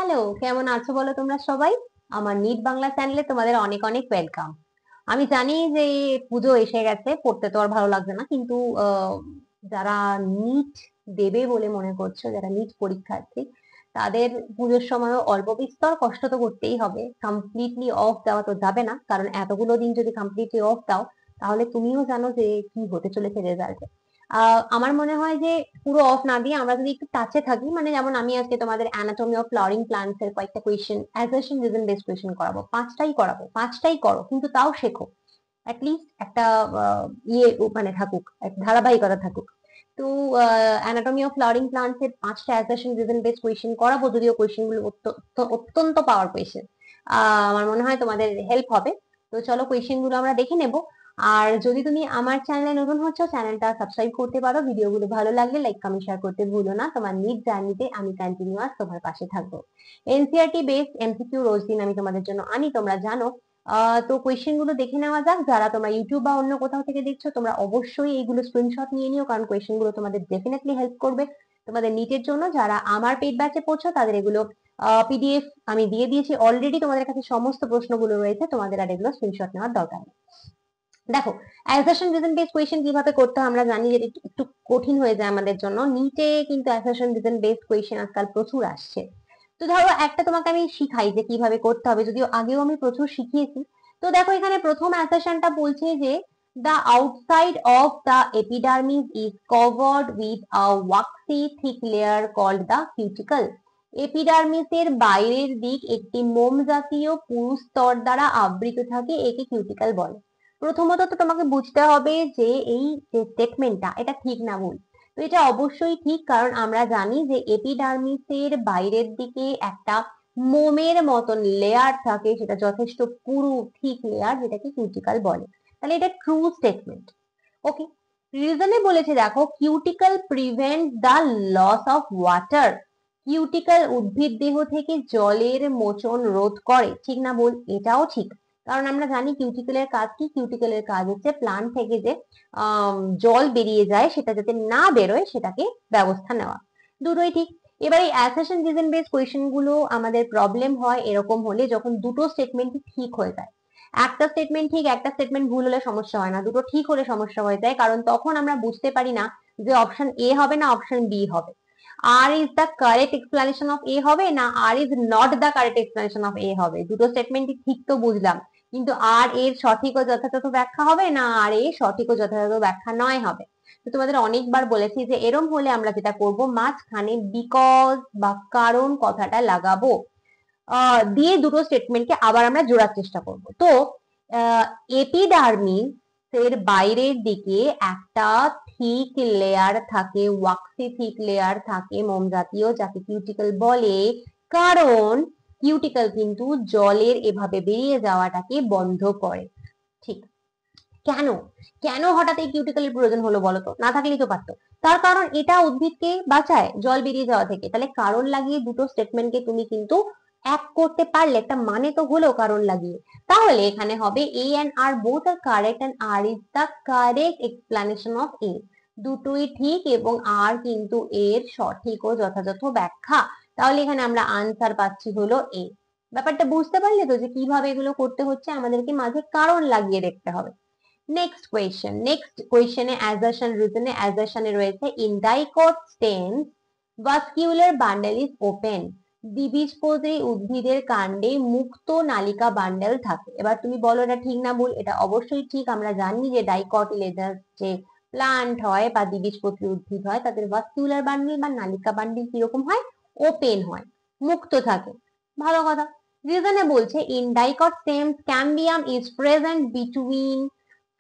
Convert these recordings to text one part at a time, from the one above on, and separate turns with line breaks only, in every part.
Hello, কেমন আছো বলো তোমরা সবাই? আমার নিট বাংলা চ্যানেলে তোমাদের অনেক অনেক ওয়েলকাম। আমি জানি যে পুজো এসে গেছে, পড়তে তো আর ভালো লাগছে না, কিন্তু যারা নিট দেবে বলে মনে করছো, যারা নিট পরীক্ষার্থী, তাদের পুজোর সময়ও অল্প বিস্তর কষ্ট তো করতেই হবে। কমপ্লিটলি অফ দেওয়া তো যাবে না, কারণ এতগুলো দিন যদি কমপ্লিটলি অফ দাও, তাহলে তুমিও জানো যে কি হতে চলেছে রেজাল্টে। আমার মনে হয় যে পুরো অফ না দিয়ে আমরা যদি একটু টাচে থাকি, মানে যেমন আমি আজকে তোমাদের অ্যানাটমি অফ ফ্লাওয়ারিং প্লান্টস এর কয়েকটা question, assertion reason based question করাবো। পাঁচটাই করো, কিন্তু তাও শেখো। অ্যাটলিস্ট একটা ইয়ে মানে থাকুক, একটা ধারাবাহিকতা থাকুক। তো অ্যানাটমি অফ ফ্লাওয়ারিং প্লান্টস এর 5টা অ্যাসারশন রিজন বেসড কোয়েশ্চেন করাবো, যদিও কোয়েশ্চেন গুলো অত্যন্ত পাওয়ার কোয়েশ্চেন। আমার মনে হয় তোমাদের হেল্প হবে। তো চলো কোয়েশ্চেন গুলো আমরা দেখে নেব। আর যদি তুমি আমার চ্যানেলে নতুন হচ্ছ, চ্যানেলটা সাবস্ক্রাইব করতে পারো। ভিডিওগুলো ভালো লাগলে লাইক কমেন্ট শেয়ার করতে ভুলো না। তোমার নিট জার্নিতে আমি কন্টিনিউয়াস তোমার পাশে থাকবো। এনসিইআরটি বেসড এমসিকিউ রোজ দিন আমি তোমাদের জন্য আনি, তোমরা জানো। তো কোয়েশ্চেন গুলো দেখে নেওয়া যাক। যারা তোমরা ইউটিউব বা অন্য কোথাও থেকে দেখছো, তোমরা অবশ্যই এইগুলো স্ক্রিনশট নিয়ে নিও, কারণ কোয়েশ্চেন গুলো তোমাদের ডেফিনেটলি হেল্প করবে তোমাদের নিটের জন্য। যারা আমার পেইড ব্যাচে পড়ছো, তাদের এগুলো পিডিএফ আমি দিয়ে দিয়েছি অলরেডি। তোমাদের কাছে সমস্ত প্রশ্নগুলো রয়েছে, তোমাদের আর এগুলো স্ক্রিনশট নেওয়ার দরকার নেই। দেখো, অ্যাসারশন রিজন বেসড কোয়েশ্চেন কিভাবে করতে হয় আমরা জানি যে একটু কঠিন হয়ে যায় আমাদের জন্য। নিটে কিন্তু অ্যাসারশন রিজন বেসড কোয়েশ্চেন আজকাল প্রচুর আসছে। তো ধরো একটা তোমাকে আমি শিখাই যে কিভাবে করতে হবে, যদিও আগেও আমি প্রচুর শিখিয়েছি। তো দেখো, এখানে প্রথম অ্যাসারশনটা বলছে যে the outside of the epidermis is covered with a waxy thick layer called the cuticle. এপিডার্মিসের বাইরের দিক একটি মোম জাতীয় পুরু স্তর দ্বারা আবৃত থাকে, একে কিউটিকল বলে। প্রথমত তো তোমাকে বুঝতে হবে যে এই যে স্টেটমেন্টটা, এটা ঠিক না ভুল। তো এটা অবশ্যই ঠিক, কারণ আমরা জানি যে এপিডার্মিসের বাইরের দিকে একটা মোমের মতন লেয়ার থাকে, সেটা যথেষ্ট পুরু ঠিক লেয়ার, যেটাকে কিউটিকল বলে। তাহলে এটা ট্রু স্টেটমেন্ট। ওকে। রিজনে বলেছে, দেখো, cuticle prevent the loss of water. Cuticle উদ্ভিদ দেহ থেকে জলের মোচন রোধ করে। ঠিক না ভুল? এটাও ঠিক, কারণ আমরা জানি কিউটিকলের কাজ কি। কিউটিকলের কাজ হচ্ছে প্লান্ট থেকে যে জল বেরিয়ে যায়, সেটা যাতে না বেরোয় সেটাকে ব্যবস্থা নেওয়া। দুটোই ঠিক। এবার এই অ্যাসারশন রিজন বেসড কোয়েশ্চেন গুলো আমাদের প্রবলেম হয় এরকম হলে, যখন দুটো স্টেটমেন্ট ঠিক হয়ে যায়। একটা স্টেটমেন্ট ঠিক, একটা স্টেটমেন্ট ভুল হলে সমস্যা হয় না, দুটো ঠিক হলে সমস্যা হয়ে যায়, কারণ তখন আমরা বুঝতে পারি না যে অপশন এ হবে না অপশন বি হবে। R is the correct explanation of A হবে না R is not the correct explanation of A হবে। দুটো স্টেটমেন্টই ঠিক তো বুঝলাম, কিন্তু আর এর সঠিক ও যথাযথ ব্যাখ্যা হবে না আর এ সঠিক ও যথাযথ ব্যাখ্যা নয় হবে। তো তোমাদের অনেকবার বলেছি যে এরম হলে আমরা যেটা করব, মাঝখানে বিকজ বা কারণ কথাটা লাগাবো, দিয়ে দুটো স্টেটমেন্টকে আবার আমরা জোড়ার চেষ্টা করব। তো এপিডার্মিস এর বাইরের দিকে একটা থিক লেয়ার থাকে, ওয়াক্সি থিক লেয়ার থাকে মোম জাতীয়, যাকে কিউটিকল বলে, কারণ কিউটিকল কিন্তু জলের এভাবে বেরিয়ে যাওয়াটাকে বন্ধ করে। ঠিক। কেন? কেন হঠাৎ এই কিউটিকলের প্রয়োজন হলো বলো তো? না থাকলেই তো পারতো। তার কারণ এটা উদ্ভিদকে বাঁচায় জল বেরিয়ে যাওয়া থেকে। তাহলে কারণ লাগিয়ে দুটো স্টেটমেন্টকে তুমি কিন্তু এক করতে পারলে, একটা মানে তো হলো কারণ লাগিয়ে। তাহলে এখানে হবে A and R both are correct and R is the correct explanation of A. দুটোই ঠিক এবং আর কিন্তু এর সঠিক ও যথাযথ ব্যাখ্যা। তাহলে এখানে আমরা আনসার পাচ্ছি হলো এ। ব্যাপারটা বুঝতে পারলে তো যে কিভাবে এগুলো করতে হচ্ছে? আমাদেরকে মাঝে কারণ লাগিয়ে দেখতে হবে। নেক্সট কোয়েশ্চেনে অ্যাসারশন রিজনে অ্যাসারশনে রয়েছে, in dicot stems ভাস্কিউলার bundle is open. দ্বিবীজপত্রী উদ্ভিদের কাণ্ডে মুক্ত নালিকা বান্ডেল থাকে। এবার তুমি বলো এটা ঠিক না ভুল? এটা অবশ্যই ঠিক। আমরা জানি যে ডাইকটিলেডাস যে প্লান্ট হয় বা দ্বিবীজপত্রী উদ্ভিদ হয়, তাদের ভাস্কিউলার বান্ডেল বা নালিকা বান্ডেল কিরকম হয়? ওপেন হয়, মুক্ত থাকে। ভালো কথা। রিজনে বলছে, in dicot stems ক্যাম্বিয়াম is present between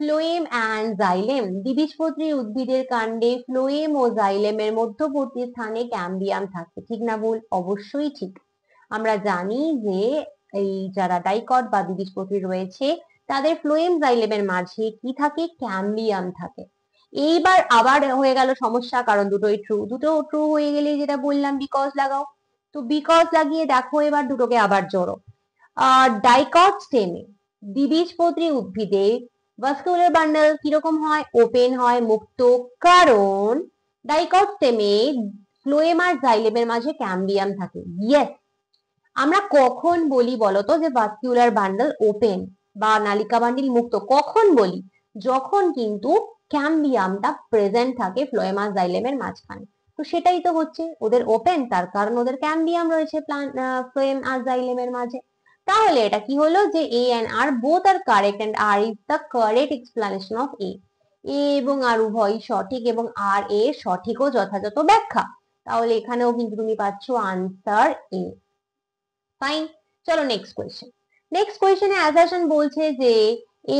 phloem and xylem. দ্বিবীজপত্রী উদ্ভিদের কাণ্ডে ফ্লোয়েম ও জাইলেমের মধ্যবর্তী স্থানে ক্যাম্বিয়াম থাকে। ঠিক না ভুল? অবশ্যই ঠিক। আমরা জানি যে এই যারা ডাইকট বা দ্বিবীজপত্রী রয়েছে, তাদের ফ্লোয়েম জাইলেমের মাঝে কি থাকে? ক্যাম্বিয়াম থাকে। এইবার আবার হয়ে গেল সমস্যা, কারণ দুটোই ট্রু। দুটো ট্রু হয়ে গেলে যেটা বললাম, বিকজ লাগাও। তো বিকজ লাগিয়ে দেখো এবার দুটোকে আবার জোড়ো। ডাইকট স্টেমে দ্বিবীজপত্রী উদ্ভিদে ভাস্কুলার বান্ডল কিরকম হয়? ওপেন হয়, মুক্ত। কারণ ডাইকট স্টেমে ফ্লোয়েম আর জাইলেমের মাঝে ক্যাম্বিয়াম থাকে। ইয়েস, আমরা কখন বলি বলতো যে ভাস্কুলার বান্ডল ওপেন বা নালিকা বান্ডিল মুক্ত? কখন বলি? যখন কিন্তু ক্যাম্বিয়ামটা প্রেজেন্ট থাকে ফ্লোয়েমাস জাইলেমের মাঝখানে। তো সেটাই তো হচ্ছে, ওদের ওপেন, তার কারণ ওদের ক্যাম্বিয়াম রয়েছে ফ্লোয়েম আর জাইলেমের মাঝে। তাহলে এটা কি হলো যে A and R both are correct and R is the correct explanation of A. A এবং আর উভয়ই সঠিক এবং আর এ সঠিক ও যথাযথ ব্যাখ্যা। তাহলে এখানেও কিন্তু তুমি পাচ্ছ আনসার এ। ফাইন, চলো নেক্সট কোয়েশ্চেন। নেক্সট কোয়েশ্চেনে অ্যাসারশন বলছে যে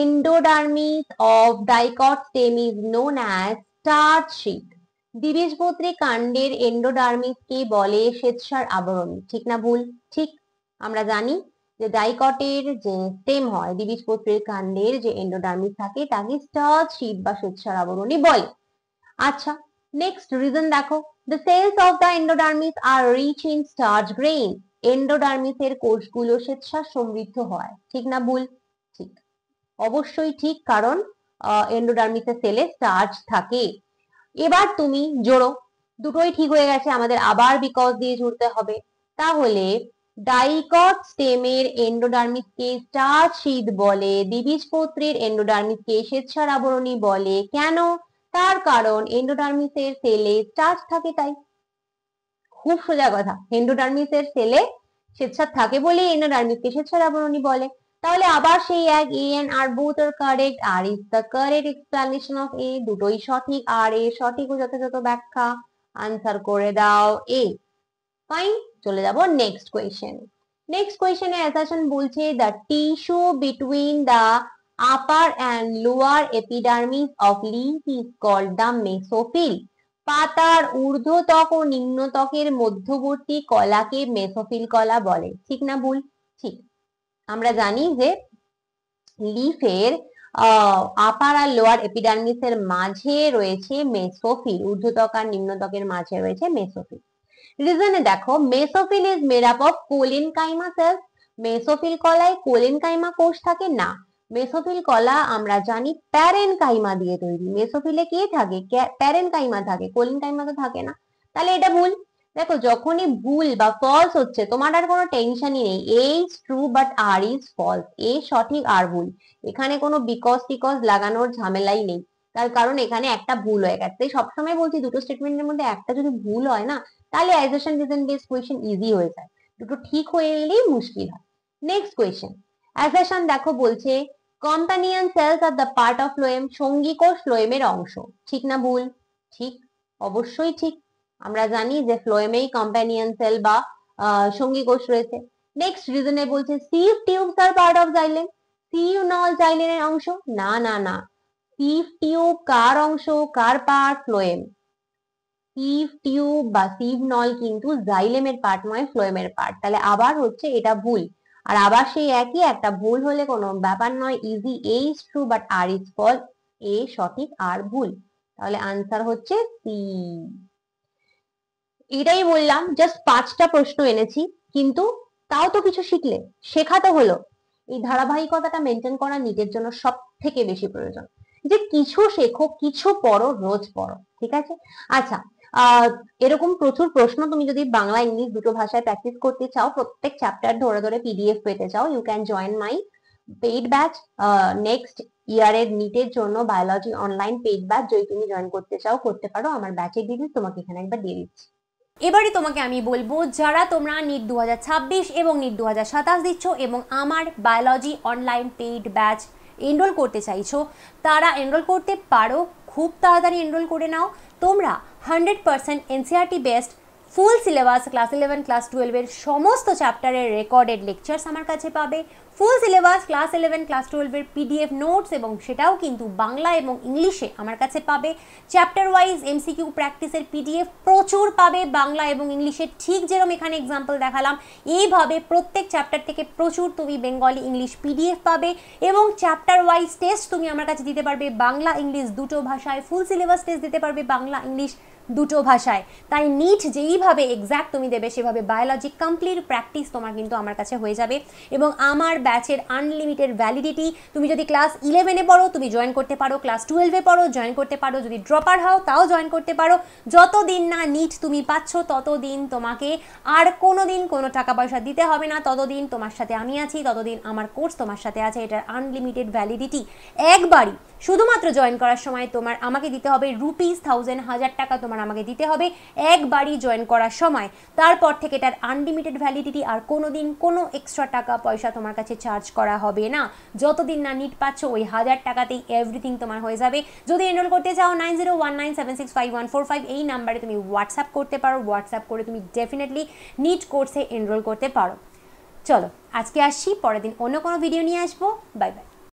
endodermis of dicot stem is known as starch sheet. দ্বিবীজপত্রী কাণ্ডের এন্ডোডার্মিস কে বলে শ্বেতসার আবরণী। ঠিক না ভুল? ঠিক। আমরা জানি যে ডাইকটের যে স্টেম হয়, দ্বিবীজপত্রীর কাণ্ডের যে এন্ডোডার্মিস থাকে তাকে স্টার্চ শীট বা শ্বেতসার আবরণী বলে। আচ্ছা, নেক্সট রিজন দেখো, the cells of the endodermis are rich in starch grain. এন্ডোডার্মিসের কোষগুলো শ্বেতসার সমৃদ্ধ হয়। ঠিক না ভুল? ঠিক, অবশ্যই ঠিক, কারণ এন্ডোডার্মিসের সেলে স্টার্চ থাকে। এবার তুমি জোড়ো, দুটোই ঠিক হয়ে গেছে, আমাদের আবার বিকজ দিয়ে জুড়তে হবে। তাহলে ডাইকট স্টেমের এন্ডোডার্মিসকে স্টার্চ শীট বলে, দ্বিবীজপত্রীর এন্ডোডার্মিসকে শ্বেতসার আবরণী বলে। কেন? তার কারণ এন্ডোডার্মিসের সেলে স্টার্চ থাকে তাই। খুব সোজা কথা, এন্ডোডার্মিসের সেলে শ্বেতসার থাকে বলে এন্ডোডার্মিসকে শ্বেতসার আবরণী বলে। তাহলে আবার সেই এক, A and R both are correct, R is the correct explanation of A. দুটোই সঠিক, আর এ সঠিক ও যথাযথ ব্যাখ্যা। আনসার করে দাও এ। ফাইন, চলে যাব নেক্সট কোয়েশ্চেন। নেক্সট কোয়েশ্চেনে অ্যাসারশন বলছে the tissue between the upper and lower epidermis of leaf is called the mesophyll. পাতার ঊর্ধ্বত্বক ও নিম্নত্বকের মধ্যবর্তী কলাকে মেসোফিল কলা বলে। ঠিক না ভুল? ঠিক। আমরা জানি যে লিফের আপার আর লোয়ার এপিডার্মিসের মাঝে রয়েছে মেসোফিল, ঊর্ধ্বত্বক আর নিম্নত্বকের মাঝে রয়েছে মেসোফিল। রিজনে দেখো, mesophyll is made up of collenchyma cells. Mesophyll কলায় কোলিনকাইমা কোষ থাকে না। মেসোফিল কলা আমরা জানি প্যারেনকাইমা দিয়ে তৈরি। মেসোফিলে কি থাকে? প্যারেনকাইমা থাকে, কোলিনকাইমা তো থাকে না। তাহলে এটা ভুল। দেখো, যখনই ভুল বা ফলস হচ্ছে তোমার আর কোনো টেনশনই নেই। A is true but R is false. A সঠিক আর ভুল, এখানে কোনো বিকজ টিকজ লাগানোর ঝামেলাই নেই। তার কারণ এখানে একটা ভুল হয়ে গেছে। সবসময় বলছি দুটো স্টেটমেন্টের মধ্যে একটা যদি ভুল হয় না, তাহলে assertion reason based question easy হয়ে যায়, দুটো ঠিক হয়ে এলেই মুশকিল হয়। নেক্সট কোয়েশ্চেন, অ্যাসারশন দেখো বলছে companion cells are the part of phloem. সঙ্গী কোষ ফ্লোয়েমের অংশ। ঠিক না ভুল? ঠিক, অবশ্যই ঠিক। আমরা জানি যে ফ্লোয়েমেই কম্পানিয়ন সেল বা সঙ্গী কোষ রয়েছে। নেক্সট রিজনে বলছে sieve tubes are part of xylem. Sieve নল জাইলেমের অংশ? না না না, সিভ টিউব কার অংশ, কার পার্ট? ফ্লোয়েম। সিভ টিউব বা সিভ নল কিন্তু জাইলেমের পার্ট নয়, ফ্লোয়েমের পার্ট। তাহলে আবার হচ্ছে এটা ভুল, আর আবার সেই একই, একটা ভুল হলে কোনো ব্যাপার নয়, easy. A is true but R is false. A সঠিক আর ভুল। তাহলে আনসার হচ্ছে সি। এটাই বললাম, জাস্ট 5টা প্রশ্ন এনেছি, কিন্তু তাও তো কিছু শিখলে, শেখা তো হলো। এই ধারাবাহিকতাটা মেনটেন করা নিজের জন্য সব থেকে বেশি প্রয়োজন, যে কিছু শেখো, কিছু পড়ো, রোজ পড়ো। ঠিক আছে? আচ্ছা, এরকম প্রচুর প্রশ্ন তুমি যদি বাংলা ইংলিশ দুটো ভাষায় প্র্যাকটিস করতে চাও, প্রত্যেক চ্যাপ্টার ধরে ধরে পিডিএফ পেতে চাও, you can join my paid batch. Next ইয়ারের নিটের জন্য বায়োলজি অনলাইন পেইড ব্যাচ যদি তুমি জয়েন করতে চাও করতে পারো। আমার ব্যাচের ডিটেইলস তোমাকে এখানে একবার দিয়ে দিচ্ছি।
এবারে তোমাকে আমি বলবো, যারা তোমরা নিট 2026 এবং নিট 2027 দিচ্ছ এবং আমার biology online paid batch enroll করতে চাইছো, তারা এনরোল করতে পারো। খুব তাড়াতাড়ি এনরোল করে নাও। তোমরা 100% NCERT best full syllabus class 11 class 12 এর সমস্ত চ্যাপ্টারের রেকর্ডেড লেকচার্স আমার কাছে পাবে। ফুল সিলেবাস ক্লাস 11 ক্লাস 12 এর পিডিএফ নোটস, এবং সেটাও কিন্তু বাংলা এবং ইংলিশে আমার কাছে পাবে। চ্যাপ্টার ওয়াইজ এমসিকিউ প্র্যাকটিসের পিডিএফ প্রচুর পাবে বাংলা এবং ইংলিশে, ঠিক যেরকম এখানে এক্সাম্পল দেখালাম। এইভাবে প্রত্যেক চ্যাপ্টার থেকে প্রচুর তুমি বেঙ্গলি ইংলিশ পিডিএফ পাবে, এবং চ্যাপ্টার ওয়াইজ টেস্ট তুমি আমার কাছে দিতে পারবে বাংলা ইংলিশ দুটো ভাষায়। ফুল সিলেবাস টেস্ট দিতে পারবে বাংলা ইংলিশ দুটো ভাষায়। তাই নিট যেইভাবে এক্স্যাক্ট তুমি দেবে সেভাবে বায়োলজি কমপ্লিট প্র্যাকটিস তোমার কিন্তু আমার কাছে হয়ে যাবে। এবং আমার ব্যাচের আনলিমিটেড ভ্যালিডিটি, তুমি যদি ক্লাস 11-এ পড়ো তুমি জয়েন করতে পারো, ক্লাস 12-এ পড়ো জয়েন করতে পারো, যদি ড্রপার হও তাও জয়েন করতে পারো। যতদিন না নিট তুমি পাচ্ছ ততদিন তোমাকে আর কোনো দিন কোনো টাকা পয়সা দিতে হবে না, ততদিন তোমার সাথে আমি আছি, ততদিন আমার কোর্স তোমার সাথে আছে। এটার আনলিমিটেড ভ্যালিডিটি একবারই, শুধুমাত্র জয়েন করার সময় তোমার আমাকে দিতে হবে ₹1000 হাজার টাকা তোমার আমাকে দিতে হবে একবারই জয়েন করার সময়। তারপর থেকে এটার আনলিমিটেড ভ্যালিডিটি, আর কোনো দিন কোনো এক্সট্রা টাকা পয়সা তোমার কাছে চার্জ করা হবে না। যতদিন না নিট পাচ্ছ ওই 1000 টাকাতেই এভরিথিং তোমার হয়ে যাবে। যদি এনরোল করতে চাও 9019765145 এই নাম্বারে তুমি হোয়াটসঅ্যাপ করতে পারো, হোয়াটসঅ্যাপ করে তুমি ডেফিনেটলি নিট কোর্সে এনরোল করতে পারো। চলো আজকে আসছি, পরের দিন অন্য কোনো ভিডিও নিয়ে আসবো। Bye bye.